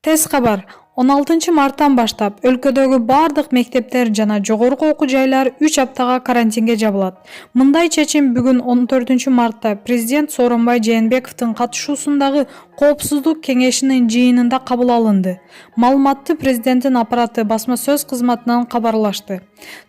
Тез кабар. 16 марттан баштап өлкөдөгү бардык мектептер жана жогорку окуу жайлар 3 аптага карантинге жабылат. Мындай чечим бүгүн 14 мартта президент Сооронбай Жээнбековдун катышуусундагы Коопсуздук кеңешинин жыйынында кабыл алынды. Маалыматты президенттин аппараты басма сөз кызматынан кабарлашты.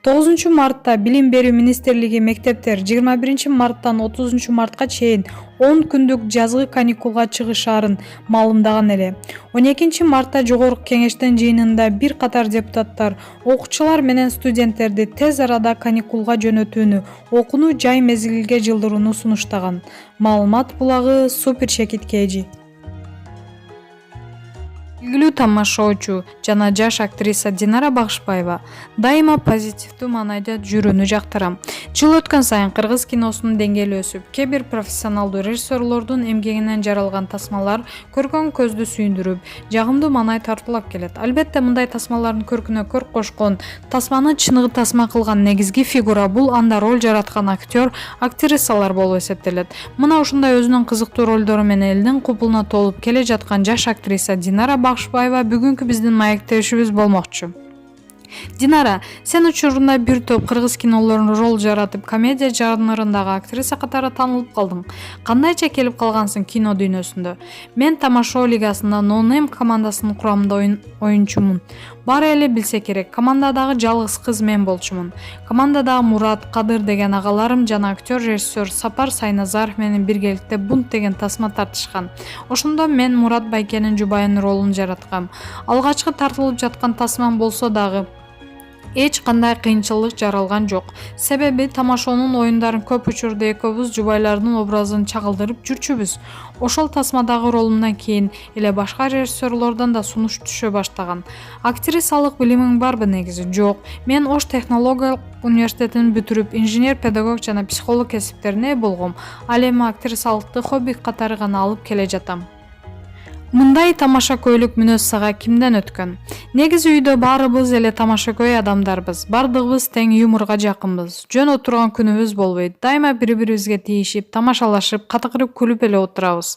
9 мартта Билим берүү министрлиги мектептер 21 марттан 30 мартка чейин 10 күндүк жазгы каникулга чыгышаарын маалымдаган эле. 12 мартта жогорку кеңештин жыйынында бир катар депутаттар окуучулар менен студенттерди тез арада каникулга жөнөтүүнү, окууну жай мезгилге жылдырууну сунуштаган. Маалымат булагы Супер Шекит Кежи. Белгилүү тамашоочу жана жаш актриса Динара Багышбаева дайыма позитивдүү маанайда жүрүүнү жактырам. Жыл өткөн сайын кыргыз киносунун деңгээли өсүп, кээ бир профессионалдуу режиссерлордун эмгегинен жаралган тасмалар көргөн көздү сүйүндүрүп, жагымдуу маанай тартуулап келет. Албетте мындай тасмалардын көркүнө көрк кошкон, тасманы чыныгы тасма кылган негизги фигура бул анда роль жараткан актер, актрисалар болуп эсептелет. Мына ушундай өзүнүн кызыктуу ролдору менен элдин купулуна толуп келе жаткан жаш актриса Динара Багышбаева бүгүнкү биздин маектешибиз болмокчу. Динара, сен учурунда бир топ кыргыз кинолорунда роль жаратып, комедия жанрындагы актриса катары таанылып калдың. Кандайча келип калгансың кино дүйнөсүндө? Мен Тамашоо лигасында No Name командасынын курамында оюнчумун. Баары эле билсе керек, командадагы жалгыз кыз мен болчумун. Командадагы Мурат, Кадыр деген агаларым жана актер режиссер Сапар Сайназаров менен биргеликте Бунт деген тасма тартышкан. Ошондо мен Мурат Байкенин жубайын ролун жараткам. Алгачкы тартылып жаткан тасмам болсо дагы эч кандай кыйынчылык жаралган жок. Себеби тамашоонун оюндарын көп учурда экөөбүз жубайлардын образын чагылдырып жүрчүбүз. Ошол тасмадагы ролумдан кийин эле башка режиссерлордон да сунуш түшө баштаган. Актрисалык билимиң барбы негизи? Жок. Мен Ош технологиялык университетин бүтүрүп, инженер-педагог жана психолог кесиптерине ээ болгом. Ал эми актрисалыкты хобби катары гана алып келе жатам. Мындай тамашакөйлүк мүнөз сага кимден өткөн? Негизи үйдө баарыбыз эле тамашакөй адамдарбыз. Бардыгыбыз тең юморго жакынбыз. Жөн отурган күнүбүз болбойт. Дайыма бири-бирибизге тийишип, тамашалашып, катыгырып күлүп эле отурабыз.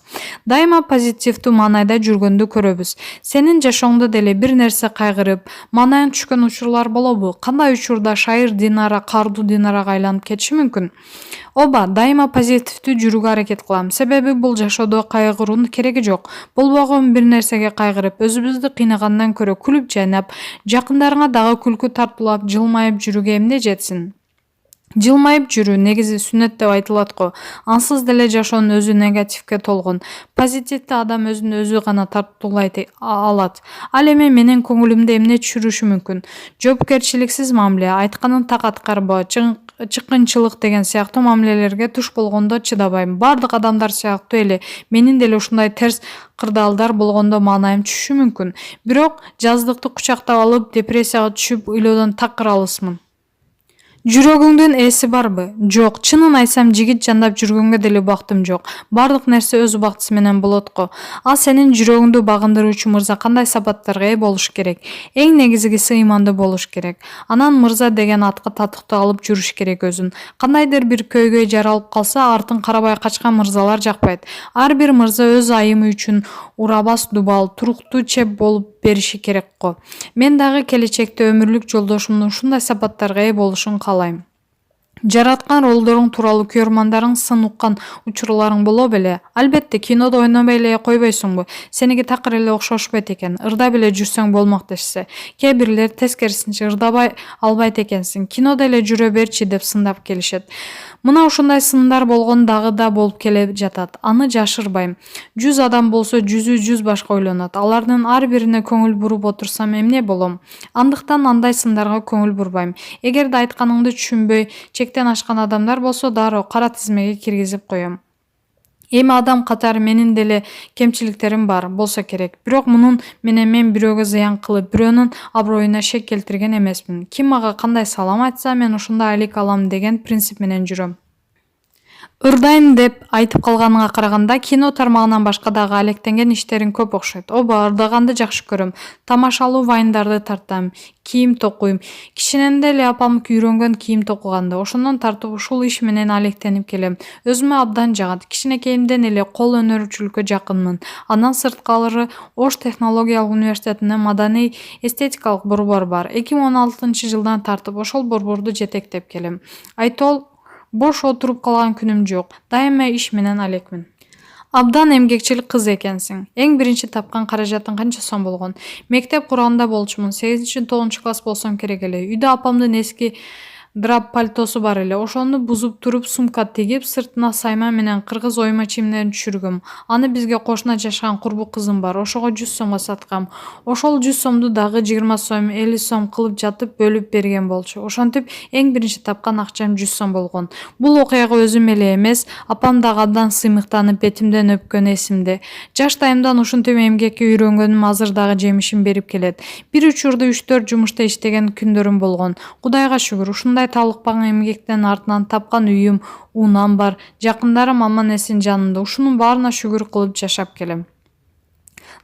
Дайыма позитивдүү маанайда жүргөндү көрөбүз. Сенин жашооңдо деле бир нерсе кайгырып, маанайың түшкөн учурлар болобу? Кандай учурда шайыр Динара кардуу Динарага айланып кетиши мүмкүн? Оба, дайыма позитивдүү жүрүүгө аракет кылам. Себеби бул жашоодо кайгыруунун кереги жок. Болбогон бир нерсеге кайгырып, өзүбүздү кыйнагандан көрө күлүп жайнап, жакындарыңа дагы күлкү тартуулап, жылмайып жүрүүгө эмне жетсин? Жылмайып жүрүү негизи сүннөт деп айтылат го. Ансыз деле жашоонун өзү негативге толгон. Позитивдүү адам өзүн өзү гана тартуулай алат. Ал эми менин көңүлүмдө эмне түшүрүшү мүмкүн? Жоопкерчиликсиз мамиле, айтканын так аткарба, чыккынчылык деген сыяктуу мамилелерге туш болгондо чыдабайм. Бардык адамдар сыяктуу эле менин деле ушундай терс кырдаалдар болгондо маанайым түшүшү мүмкүн. Бирок жаздыкты кучактап алып, депрессияга түшүп ыйлоодон такыр алысмын. Жүрөгүңдүн ээси барбы? Жок. Чынын айтсам, жигит жандап жүргөнгө деле убактым жок. Бардык нерсе өз убактысы менен болот го. Ал сенин жүрөгүңдү багындыруучу мырза кандай сапаттарга ээ болуш керек? Эң негизгиси ыймандуу болуш керек. Анан мырза деген атка татыктуу алып жүрүш керек өзүн. Кандайдыр бир көйгөй жаралып калса, артын карабай качкан мырзалар жакпайт. Ар бир мырза өз айымы үчүн урабас дубал, туруктуу чеп болуп бериши керек го. Мен дагы келечекте өмүрлүк жолдошумдун ушундай сапаттарга ээ болушун каалайм. Жараткан ролдоруң тууралуу көрөрмандарың сын уккан учурларың боло беле? Албетте, кинодо ойнобой эле койбойсуңбу? Сеники такыр эле окшошпойт экен. Ырдап эле жүрсөң болмок дешсе. Кээ бирлер тескерисинче ырдабай албайт экенсиң. Кинодо эле жүрө берчи деп сындап келишет. Мына ушундай сындар болгон дагы да болуп келе жатат. Аны жашырбайм. 100 адам болсо 100 башка ойлонот. Алардын ар бирине көңүл буруп отурсам эмне болом? Андыктан андай сындарга көңүл бурбайм. Эгерде айтканыңды түшүнбөй, чектен ашкан адамдар болсо дароо кара тизмеге киргизип коем. Эми адам катары менин деле кемчиликтерим бар болсо керек. Бирок мунун менен мен бирөөгө зыян кылып, бирөөнүн аброюна шек келтирген эмесмин. Ким мага кандай салам айтса, мен ошондой айлик алам деген принцип менен жүрөм. Ырдайм деп айтып калганыңа караганда, кино тармагынан башка дагы алектенген иштериң көп окшойт. Ооба, ырдаганды жакшы көрөм. Тамашалуу вайндарды тартам, кийим токуйм. Кичинемде эле апамдыкы үйрөнгөн кийим токуганды. Ошондон тартып ушул иш менен алектенип келем. Өзүмө абдан жагат. Кичинекейимден эле кол өнөрчүлүккө жакынмын. Андан сырткары Ош технологиялык университетинин маданий эстетикалык борбору бар. 2016-жылдан тартып ошол борборду жетектеп келем. Айтол бош отуруп калган күнүм жок. Дайыма иш менен алекмин. Абдан эмгекчил кыз экенсиң. Эң биринчи тапкан каражатың канча сом болгон? Мектеп курганда болчумун. 8-9 класс болсом керек эле. Үйдө апамдын эски драп пальтосу бар эле. Ошону бузуп туруп сумка тигип, сыртына сайма менен кыргыз ойма чийимдерин түшүргөм. Аны бизге кошуна жашаган курбу кызым бар. Ошого 100 сомго саткам. Ошол 100 сомду дагы 20 сом, 50 сом кылып жатып бөлүп берген болчу. Ошентип эң биринчи тапкан акчам 100 сом болгон. Бул окуяга өзүм эле эмес, апам дагы абдан сыймыктанып бетимден өпкөнү эсимде. Жаштайымдан ушинтип эмгекке үйрөнгөнүм азыр дагы жемишин берип келет. Бир учурда 3-4 жумушта иштеген күндөрүм болгон. Кудайга шүгүр, ушундай талыкпаган эмгектин артынан тапкан үйүм, уунам бар. Жакындарым аман-эсен жанымда. Ушунун баарына шүгүр кылып жашап келем.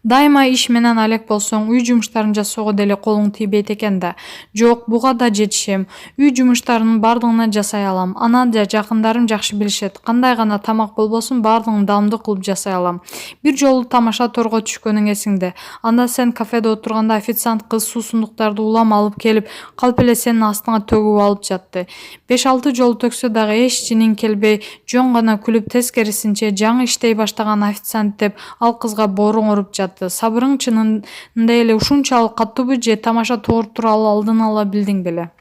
Дайыма иш менен алек болсоң, үй жумуштарын жасоого деле колуң тийбейт экен да. Жок, буга да жетишем. Үй жумуштарынын бардыгын жасай алам. Анан да жакындарым жакшы билишет. Кандай гана тамак болбосун, бардыгын даамдуу кылып жасай алам. Бир жолу тамаша торго түшкөнүң эсиңде. Анда сен кафеде отурганда официант кыз суусундуктарды улам алып келип, калп эле сенин астыңа төгүп алып жатты. 5-6 жолу төксө дагы эч жинин келбей, жөн гана күлүп, тескерисинче жаңы иштей баштаган официант деп ал кызга бооруң уруп жатты. Сабырың чынында эле ушунчалык каттуубу же тамаша тоор тууралуу алдын ала билдиң беле?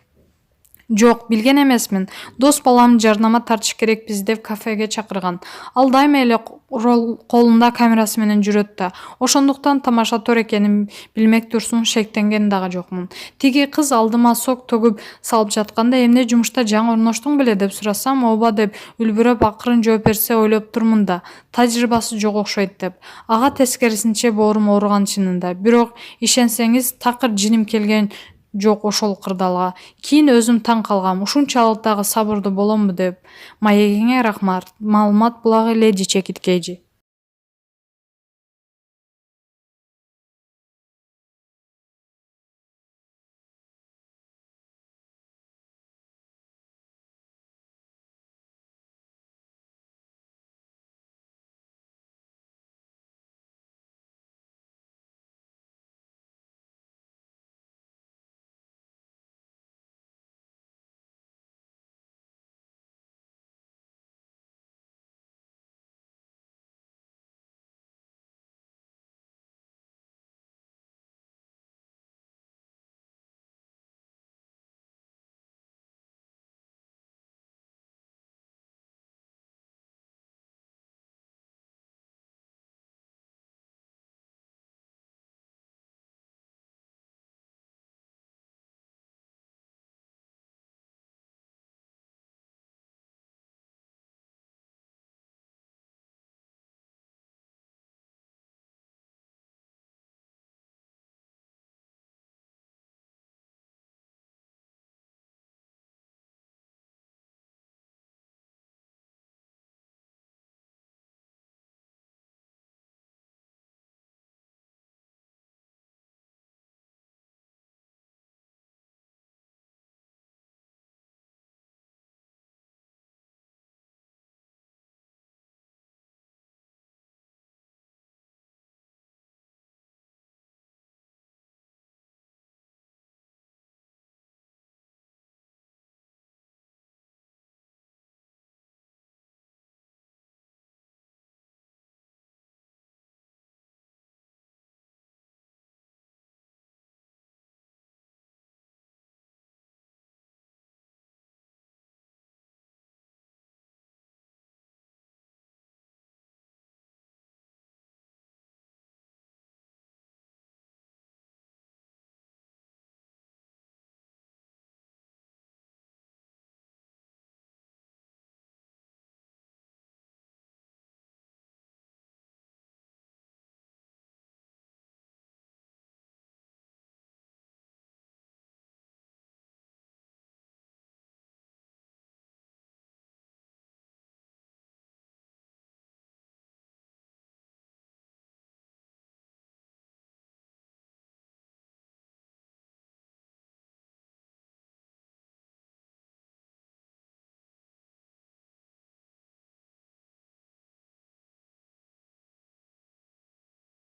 Жок, билген эмесмин. Дос балам жарнама тартыш керекпиз деп кафеге чакырган. Ал дайыма эле колунда камерасы менен жүрөт да. Ошондуктан тамаша тор экенин билмек турсун, шектенген дагы жокмун. Тиги кыз алдыма сок төгүп салып жатканда, эмне жумушта жаңы орноштуң беле деп сурасам, ооба деп үлбүрөп акырын жооп берсе, ойлоп турмун да, тажрыйбасы жок окшойт деп. Ага тескерисинче боорум ооруган чынында. Бирок ишенсеңиз, такыр жиним келген жок ошол кырдаалга. Кийин өзүм таң калгам. Ушунчалык дагы сабырдуу боломбу деп. Маегиңе рахмат. Маалымат булагы леди Чекиткейжи.